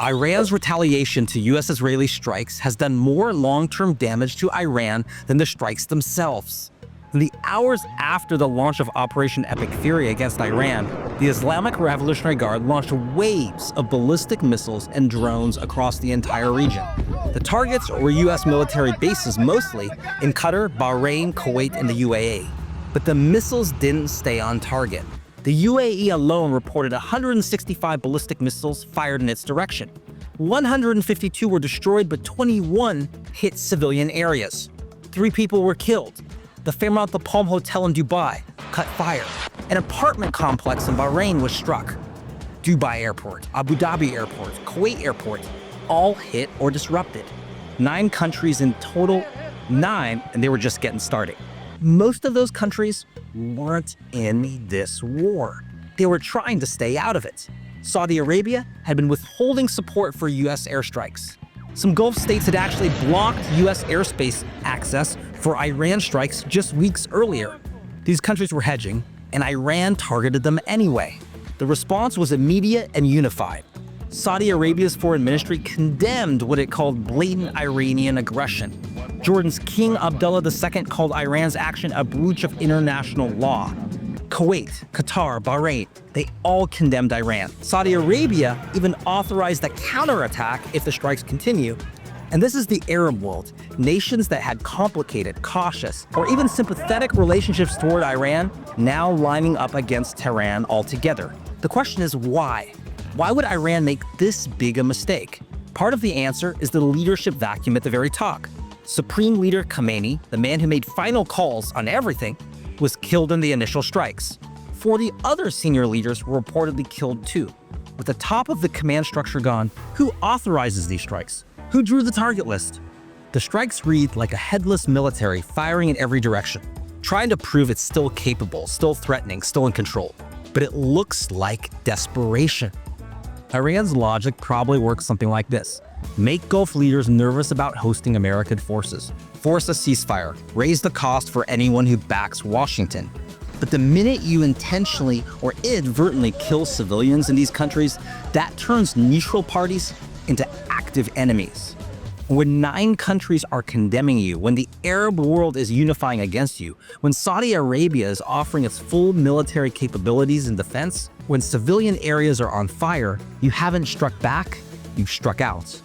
Iran's retaliation to U.S.-Israeli strikes has done more long-term damage to Iran than the strikes themselves. In the hours after the launch of Operation Epic Fury against Iran, the Islamic Revolutionary Guard launched waves of ballistic missiles and drones across the entire region. The targets were U.S. military bases mostly in Qatar, Bahrain, Kuwait, and the UAE. But the missiles didn't stay on target. The UAE alone reported 165 ballistic missiles fired in its direction. 152 were destroyed, but 21 hit civilian areas. 3 people were killed. The Fairmont The Palm Hotel in Dubai caught fire. An apartment complex in Bahrain was struck. Dubai Airport, Abu Dhabi Airport, Kuwait Airport, all hit or disrupted. 9 countries in total, 9, and they were just getting started. Most of those countries weren't in this war. They were trying to stay out of it. Saudi Arabia had been withholding support for U.S. airstrikes. Some Gulf states had actually blocked U.S. airspace access for Iran strikes just weeks earlier. These countries were hedging, and Iran targeted them anyway. The response was immediate and unified. Saudi Arabia's foreign ministry condemned what it called blatant Iranian aggression. Jordan's King Abdullah II called Iran's action a breach of international law. Kuwait, Qatar, Bahrain, they all condemned Iran. Saudi Arabia even authorized a counterattack if the strikes continue. And this is the Arab world. Nations that had complicated, cautious, or even sympathetic relationships toward Iran now lining up against Tehran altogether. The question is why? Why would Iran make this big a mistake? Part of the answer is the leadership vacuum at the very top. Supreme Leader Khamenei, the man who made final calls on everything, was killed in the initial strikes. 40 other senior leaders were reportedly killed too. With the top of the command structure gone, who authorizes these strikes? Who drew the target list? The strikes read like a headless military firing in every direction, trying to prove it's still capable, still threatening, still in control. But it looks like desperation. Iran's logic probably works something like this. Make Gulf leaders nervous about hosting American forces. Force a ceasefire. Raise the cost for anyone who backs Washington. But the minute you intentionally or inadvertently kill civilians in these countries, that turns neutral parties into active enemies. When 9 countries are condemning you, when the Arab world is unifying against you, when Saudi Arabia is offering its full military capabilities and defense, when civilian areas are on fire, you haven't struck back, you've struck out.